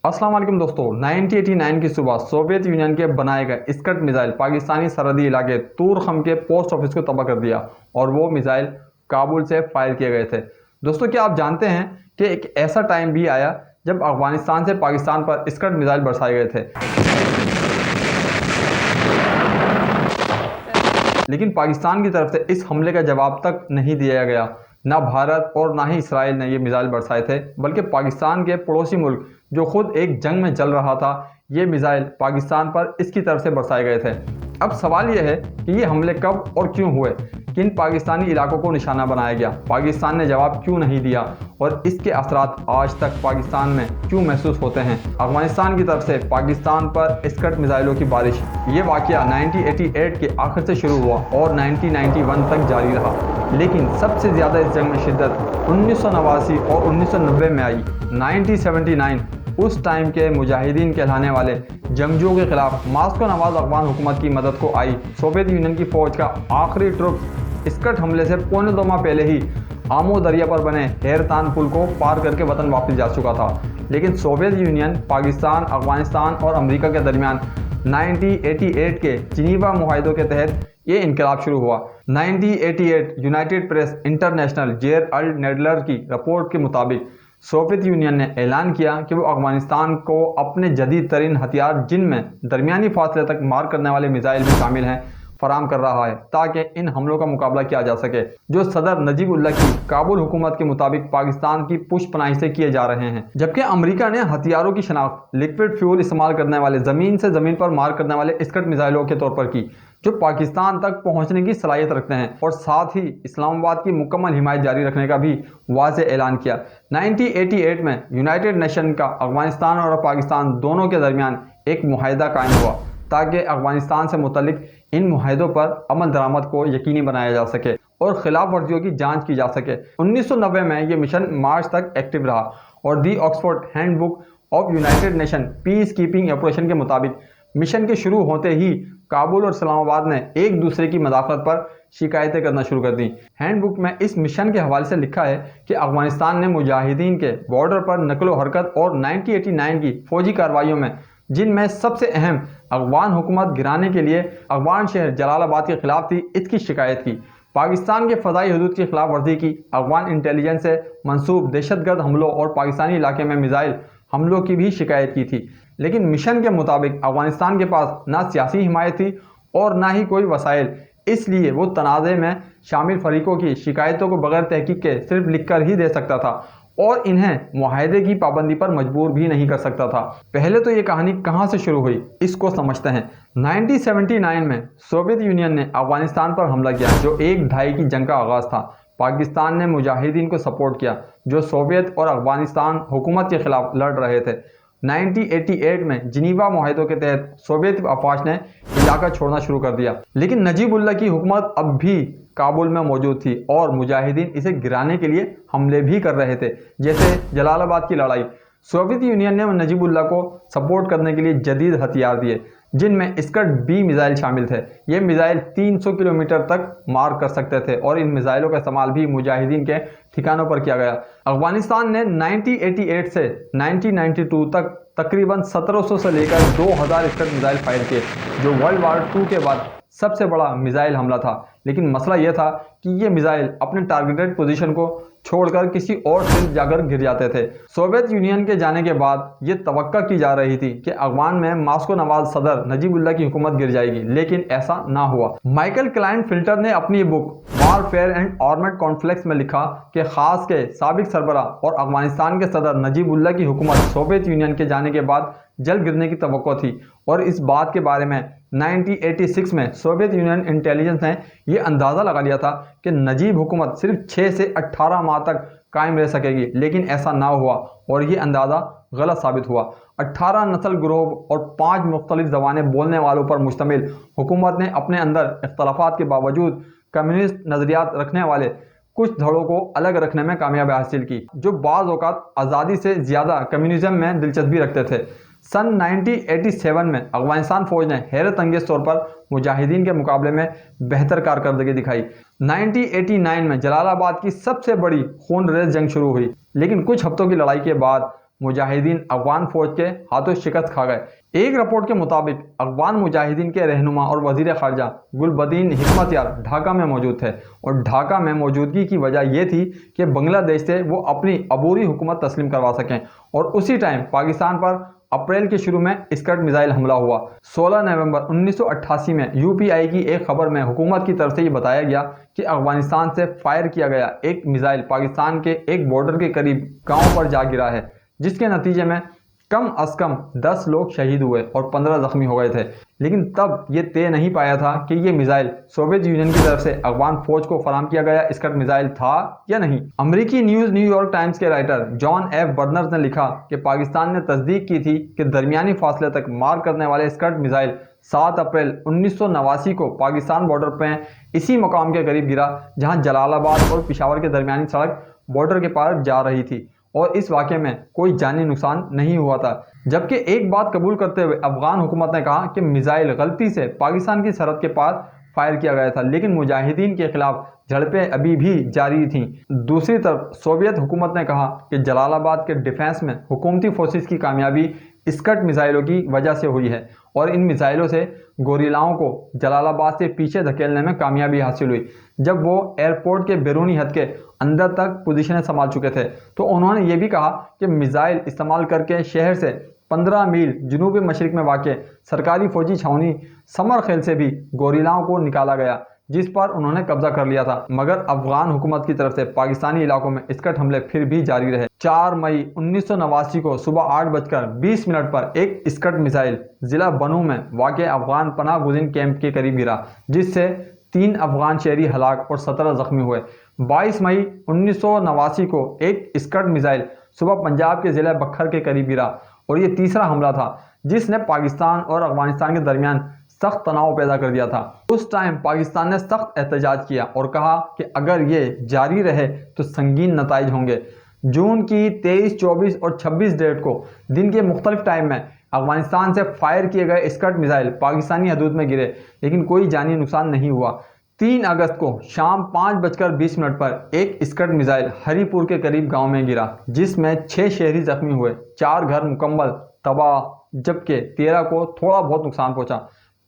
अस्सलाम वालेकुम दोस्तों। 1989 की सुबह सोवियत यूनियन के बनाए गए स्कड मिसाइल पाकिस्तानी सरहदी इलाके तूर-खम के पोस्ट ऑफिस को तबाह कर दिया और वो मिसाइल काबुल से फायर किए गए थे। दोस्तों, क्या आप जानते हैं कि एक ऐसा टाइम भी आया जब अफगानिस्तान से पाकिस्तान पर स्कड मिसाइल बरसाए गए थे, लेकिन पाकिस्तान की तरफ से इस हमले का जवाब तक नहीं दिया गया। ना भारत और ना ही इसराइल ने ये मिसाइल बरसाए थे, बल्कि पाकिस्तान के पड़ोसी मुल्क जो खुद एक जंग में चल रहा था, ये मिसाइल पाकिस्तान पर इसकी तरफ से बरसाए गए थे। अब सवाल यह है कि ये हमले कब और क्यों हुए, किन पाकिस्तानी इलाकों को निशाना बनाया गया, पाकिस्तान ने जवाब क्यों नहीं दिया और इसके असरात आज तक पाकिस्तान में क्यों महसूस होते हैं। अफगानिस्तान की तरफ से पाकिस्तान पर स्कड मिसाइलों की बारिश, ये वाकया 1988 के आखिर से शुरू हुआ और 1991 तक जारी रहा, लेकिन सबसे ज़्यादा इस जंग में शिद्दत 1989 और 1990 में आई। 1979 उस टाइम के मुजाहिदीन कहलाने वाले जंगजुओं के खिलाफ मास्को नवाज अफगान हुकूमत की मदद को आई। सोवियत यूनियन की फौज का आखिरी ट्रुप स्कड हमले से पौने 2 माह पहले ही आमो दरिया पर बने हैरतान पुल को पार करके वतन वापस जा चुका था, लेकिन सोवियत यूनियन, पाकिस्तान, अफगानिस्तान और अमेरिका के दरमियान 1988 के जिनीवा मुआहदों के तहत ये इनकलाब शुरू हुआ। 1988 United press international Gerald Nadler की रिपोर्ट के मुताबिक सोवियत यूनियन ने ऐलान किया कि वो अफगानिस्तान को अपने जदीद तरीन हथियार, जिनमें दरमियानी फासले तक मार करने वाले मिसाइल भी शामिल हैं, फराम कर रहा है ताकि इन हमलों का मुकाबला किया जा सके, जो सदर नजीबुल्लाह की काबुल हुकूमत के मुताबिक पाकिस्तान की पुष्पनाही से किए जा रहे हैं। जबकि अमेरिका ने हथियारों की शनाख्त लिक्विड फ्यूल इस्तेमाल करने वाले ज़मीन से ज़मीन पर मार करने वाले स्कड मिसाइलों के तौर पर की, जो पाकिस्तान तक पहुंचने की सलाहियत रखते हैं, और साथ ही इस्लामाबाद की मुकम्मल हिमायत जारी रखने का भी वाज़ेह ऐलान किया। 1988 में यूनाइटेड नेशन का अफगानिस्तान और पाकिस्तान दोनों के दरमियान एक मुआहदा कायम हुआ ताकि अफगानिस्तान से मुतल्लिक इन मुआहदों पर अमल दरामद को यकीनी बनाया जा सके और खिलाफ वर्जियों की जांच की जा सके। 1990 में ये मिशन मार्च तक एक्टिव रहा और the Oxford handbook of United Nation peace keeping operation के मुताबिक मिशन के शुरू होते ही काबुल और इस्लामाबाद ने एक दूसरे की मदाखलत पर शिकायतें करना शुरू कर दी। हैंडबुक में इस मिशन के हवाले से लिखा है कि अफगानिस्तान ने मुजाहिदीन के बॉर्डर पर नकलो हरकत और 1989 की फौजी कार्रवाइयों में, जिनमें सबसे अहम अफगान हुकूमत गिराने के लिए अफगान शहर जलालाबाद के खिलाफ थी, इसकी शिकायत की। पाकिस्तान के फ़दाई हदूद की खिलाफ वर्जी की, अफगान इंटेलिजेंस से मंसूब दहशतगर्द हमलों और पाकिस्तानी इलाके में मिसाइल हमलों की भी शिकायत की थी। लेकिन मिशन के मुताबिक अफगानिस्तान के पास ना सियासी हिमायत थी और ना ही कोई वसाइल, इसलिए वो तनाज़े में शामिल फरीकों की शिकायतों को बगैर तहकीक के सिर्फ लिख कर ही दे सकता था और इन्हें मुआहदे की पाबंदी पर मजबूर भी नहीं कर सकता था। पहले तो ये कहानी कहाँ से शुरू हुई, इसको समझते हैं। 1979 में सोवियत यूनियन ने अफगानिस्तान पर हमला किया, जो एक दहाई की जंग का आगाज़ था। पाकिस्तान ने मुजाहिदीन को सपोर्ट किया जो सोवियत और अफगानिस्तान हुकूमत के खिलाफ लड़ रहे थे। 1988 में जिनीवा मुआहदों के तहत सोवियत अफवाज ने इलाका छोड़ना शुरू कर दिया, लेकिन नजीबुल्लाह की हुकूमत अब भी काबुल में मौजूद थी और मुजाहिदीन इसे गिराने के लिए हमले भी कर रहे थे। जैसे जलालाबाद की लड़ाई, सोवियत यूनियन ने नजीबुल्लाह को सपोर्ट करने के लिए जदीद हथियार दिए, जिनमें स्कड बी मिसाइल शामिल थे। ये मिसाइल 300 किलोमीटर तक मार कर सकते थे और इन मिसाइलों का इस्तेमाल भी मुजाहिदीन के ठिकानों पर किया गया। अफगानिस्तान ने 1988 से 1992 तक तकरीबन 1700 से लेकर 2000 स्कड मिसाइल फायर किए, जो वर्ल्ड वार II के बाद सबसे बड़ा मिसाइल हमला था। लेकिन मसला यह था कि ये मिसाइल अपने टारगेटेड पोजीशन को छोड़कर किसी और से जाकर गिर जाते थे। सोवियत यूनियन के जाने के बाद ये तवक्का की जा रही थी कि अफगान में मास्को नवाज सदर नजीबुल्लाह की हुकूमत गिर जाएगी, लेकिन ऐसा ना हुआ। माइकल क्लाइंट फिल्टर ने अपनी book warfare and armed conflicts में लिखा कि खास के साबिक सरबरा और अफगानिस्तान के सदर नजीबुल्लाह की हुकूमत सोवियत यूनियन के जाने के बाद जल्द गिरने की तवक्को थी, और इस बात के बारे में 1986 में सोवियत यूनियन इंटेलिजेंस ने यह अंदाज़ा लगा लिया था कि नजीब हुकूमत सिर्फ 6 से 18 माह तक कायम रह सकेगी, लेकिन ऐसा ना हुआ और ये अंदाज़ा गलत साबित हुआ। 18 नस्ल ग्रुप और 5 मुख्तलिफ ज़बानें बोलने वालों पर मुश्तमिल हुकूमत ने अपने अंदर इख्तलाफात के बावजूद कम्युनिस्ट नज़रियात रखने वाले कुछ धड़ों को अलग रखने में कामयाबी हासिल की, जो बाज़ औक़ात आज़ादी से ज़्यादा कम्युनिज़म में दिलचस्पी रखते थे। सन 1987 में अफगानिस्तान फौज ने हैरत अंगेज तौर पर मुजाहिदीन के मुकाबले में बेहतर कारकर्दगी दिखाई। 1989 में जलालाबाद की सबसे बड़ी खून रेज जंग शुरू हुई, लेकिन कुछ हफ्तों की लड़ाई के बाद मुजाहिदीन अफगान फौज के हाथों शिकस्त खा गए। एक रिपोर्ट के मुताबिक अफगान मुजाहिदीन के रहनुमा और वजीर खारजा गुलबदीन हिकमतयार ढाका में मौजूद थे और ढाका में मौजूदगी की वजह यह थी कि बांग्लादेश से वो अपनी अबूरी हुकूमत तस्लीम करवा सकें। और उसी टाइम पाकिस्तान पर अप्रैल के शुरू में स्कड मिसाइल हमला हुआ। 16 नवंबर 1988 में यूपीआई की एक खबर में हुकूमत की तरफ से ये बताया गया कि अफगानिस्तान से फायर किया गया एक मिसाइल पाकिस्तान के एक बॉर्डर के करीब गांव पर जा गिरा है, जिसके नतीजे में कम अज कम 10 लोग शहीद हुए और 15 जख्मी हो गए थे। लेकिन तब ये तय नहीं पाया था कि ये मिसाइल सोवियत यूनियन की तरफ से अफगान फौज को फराम किया गया स्कड मिसाइल था या नहीं। अमेरिकी न्यूज़ न्यूयॉर्क टाइम्स के राइटर जॉन एफ बर्नर्स ने लिखा कि पाकिस्तान ने तस्दीक की थी कि दरमियानी फासले तक मार करने वाले स्कड मिसाइल 7 अप्रैल 1989 को पाकिस्तान बॉर्डर पर इसी मकाम के करीब गिरा जहां जलालाबाद और पेशावर के दरमियानी सड़क बॉर्डर के पार जा रही थी और इस वाक़े में कोई जानी नुकसान नहीं हुआ था। जबकि एक बात कबूल करते हुए अफगान हुकूमत ने कहा कि मिसाइल गलती से पाकिस्तान की सरहद के पास फायर किया गया था, लेकिन मुजाहिदीन के खिलाफ झड़पें अभी भी जारी थीं। दूसरी तरफ सोवियत हुकूमत ने कहा कि जलालाबाद के डिफेंस में हुकूमती फोर्सेस की कामयाबी स्कड मिसाइलों की वजह से हुई है और इन मिसाइलों से गोरिल्लाओं को जलालाबाद से पीछे धकेलने में कामयाबी हासिल हुई। जब वो एयरपोर्ट के बैरूनी हद के अंदर तक पोजीशनें संभाल चुके थे तो उन्होंने ये भी कहा कि मिसाइल इस्तेमाल करके शहर से 15 मील जनूबी मशरिक में वाक़ सरकारी फौजी छावनी समर खेल से भी गोरिल्लाओं को निकाला गया, जिस पर उन्होंने कब्जा कर लिया था। मगर अफगान हुकूमत की तरफ से पाकिस्तानी इलाकों में स्कड हमले फिर भी जारी रहे। 4 मई 1989 को सुबह 8:20 पर एक स्कड मिसाइल जिला बनू में वाक़ अफगान पनाह गुज़ीन कैंप के करीब गिरा, जिससे 3 अफगान शहरी हलाक और 17 जख्मी हुए। 22 मई 1989 को एक स्कड मिसाइल सुबह पंजाब के ज़िला बखर के करीब गिरा और ये तीसरा हमला था जिसने पाकिस्तान और अफगानिस्तान के दरमियान सख्त तनाव पैदा कर दिया था। उस टाइम पाकिस्तान ने सख्त एहतजाज किया और कहा कि अगर ये जारी रहे तो संगीन नताइज होंगे। जून की 23, 24 और 26 डेट को दिन के मुख्तलिफ टाइम में अफगानिस्तान से फायर किए गए स्कड मिसाइल पाकिस्तानी हदूद में गिरे, लेकिन कोई जानी नुकसान नहीं हुआ। 3 अगस्त को शाम 5:20 पर एक स्कड मिसाइल हरीपुर के करीब गांव में गिरा, जिसमें 6 शहरी जख्मी हुए, 4 घर मुकम्मल तबाह, जबकि 13 को थोड़ा बहुत नुकसान पहुंचा।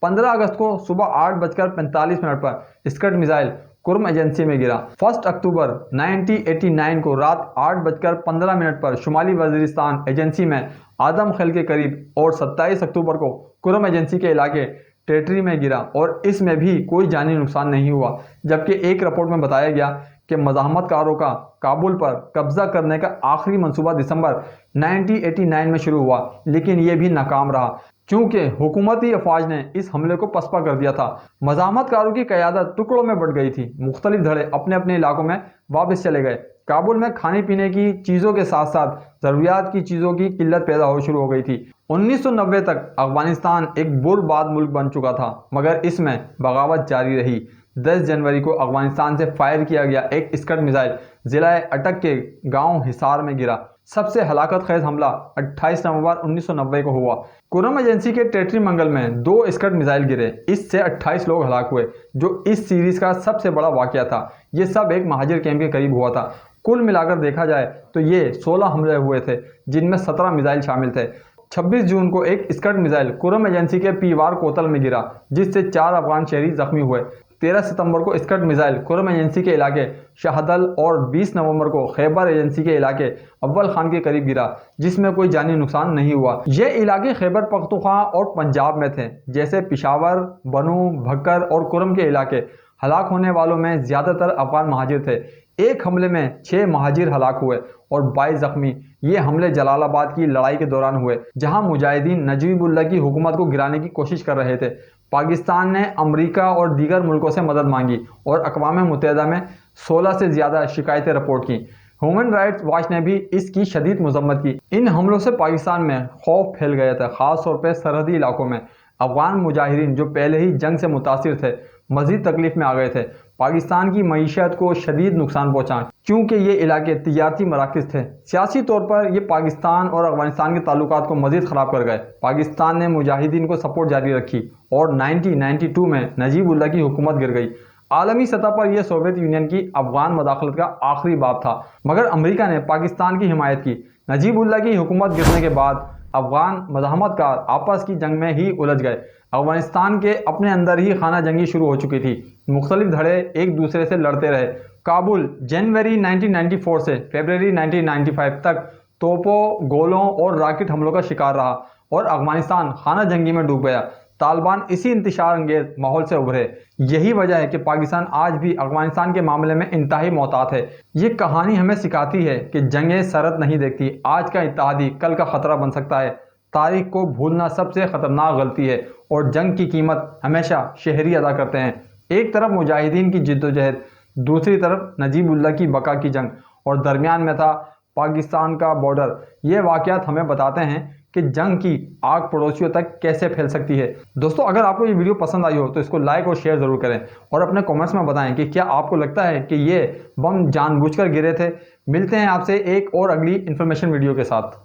15 अगस्त को सुबह 8:45 पर स्कड मिसाइल कुर्म एजेंसी में गिरा। 1 अक्टूबर 1989 को रात 8:15 पर शुमाली वजीरिस्तान एजेंसी में आदम खेल के करीब और 27 अक्टूबर को कुर्म एजेंसी के इलाके टेटरी में गिरा और इसमें भी कोई जानी नुकसान नहीं हुआ। जबकि एक रिपोर्ट में बताया गया कि मज़ाहमतकारों का काबुल पर कब्जा करने का आखिरी मंसूबा दिसंबर 1989 में शुरू हुआ, लेकिन ये भी नाकाम रहा क्योंकि हुकूमती अफवाज ने इस हमले को पसपा कर दिया था। मज़ाहमतकारों की क़यादत टुकड़ों में बढ़ गई थी। मुख्तलिफ धड़े अपने अपने इलाकों में वापस चले गए। काबुल में खाने पीने की चीज़ों के साथ साथ ज़रूरियात की चीज़ों की किल्लत पैदा हो शुरू हो गई थी। 1990 तक अफगानिस्तान एक बुरबाद मुल्क बन चुका था, मगर इसमें बगावत जारी रही। 10 जनवरी को अफगानिस्तान से फायर किया गया एक स्कड मिसाइल जिला अटक के गांव हिसार में गिरा। सबसे हलाकत खेज हमला 28 नवंबर 1990 को हुआ। कुरम एजेंसी के टेटरी मंगल में 2 स्कड मिसाइल गिरे, इससे 28 लोग हलाक हुए, जो इस सीरीज का सबसे बड़ा वाकया था। ये सब एक महाजिर कैंप के करीब हुआ था। कुल मिलाकर देखा जाए तो ये 16 हमले हुए थे, जिनमें 17 मिसाइल शामिल थे। 26 जून को एक स्कड मिसाइल कुरम एजेंसी के पीवार कोतल में गिरा, जिससे 4 अफगान शहरी जख्मी हुए। 13 सितंबर को स्कड मिसाइल कुरम एजेंसी के इलाके शाहदल और 20 नवंबर को खैबर एजेंसी के इलाके अव्वल खान के करीब गिरा, जिसमें कोई जानी नुकसान नहीं हुआ। ये इलाके खैबर पख्तूनख्वा और पंजाब में थे, जैसे पेशावर, बनू, भक्कर और कुरम के इलाके। हलाक होने वालों में ज़्यादातर अफगान महाजिर थे। एक हमले में 6 महाजिर हलाक हुए और 22 जख्मी। ये हमले जलालाबाद की लड़ाई के दौरान हुए, जहां मुजाहिदीन नजीबुल्लाह की हुकूमत को गिराने की कोशिश कर रहे थे। पाकिस्तान ने अमेरिका और दीगर मुल्कों से मदद मांगी और अक़वाम मुत्तहिदा में 16 से ज़्यादा शिकायतें रिपोर्ट की। ह्यूमन राइट्स वॉच ने भी इसकी शदीद मजम्मत की। इन हमलों से पाकिस्तान में खौफ फैल गया था, ख़ास तौर पर सरहदी इलाकों में। अफगान मुजाहिदीन जो पहले ही जंग से मुतासिर थे, मज़ीद तकलीफ में आ गए थे। पाकिस्तान की मईशत को शदीद नुकसान पहुँचा क्योंकि ये इलाके तिजारती मराकज़ थे। सियासी तौर पर ये पाकिस्तान और अफगानिस्तान के ताल्लुकात को मज़ीद ख़राब कर गए। पाकिस्तान ने मुजाहिदीन को सपोर्ट जारी रखी और 1992 में नजीबुल्लाह की हुकूमत गिर गई। आलमी सतह पर यह सोवियत यूनियन की अफगान मदाखलत का आखिरी बाब था, मगर अमेरिका ने पाकिस्तान की हिमायत की। नजीबुल्लाह की हुकूमत गिरने के बाद अफगान मज़ाहमतकार आपस की जंग में ही उलझ गए। अफगानिस्तान के अपने अंदर ही खाना जंगी शुरू हो चुकी थी। मुख्तलिफ धड़े एक दूसरे से लड़ते रहे। काबुल जनवरी 1994 से फरवरी 1995 तक तोपों, गोलों और रॉकेट हमलों का शिकार रहा और अफगानिस्तान खाना जंगी में डूब गया। तालिबान इसी इंतशार अंगेज माहौल से उभरे। यही वजह है कि पाकिस्तान आज भी अफगानिस्तान के मामले में इंतहाई मोहतात है। ये कहानी हमें सिखाती है कि जंगें सरहद नहीं देखती। आज का इत्तेहादी कल का खतरा बन सकता है। तारीख को भूलना सबसे खतरनाक गलती है और जंग की कीमत हमेशा शहरी अदा करते हैं। एक तरफ मुजाहिदीन की जिद्दोजहद, दूसरी तरफ नजीबुल्लाह की बका की जंग और दरमियान में था पाकिस्तान का बॉर्डर। ये वाक़यात हमें बताते हैं कि जंग की आग पड़ोसियों तक कैसे फैल सकती है। दोस्तों, अगर आपको ये वीडियो पसंद आई हो तो इसको लाइक और शेयर ज़रूर करें और अपने कमेंट्स में बताएं कि क्या आपको लगता है कि ये बम जानबूझकर गिरे थे। मिलते हैं आपसे एक और अगली इन्फॉर्मेशन वीडियो के साथ।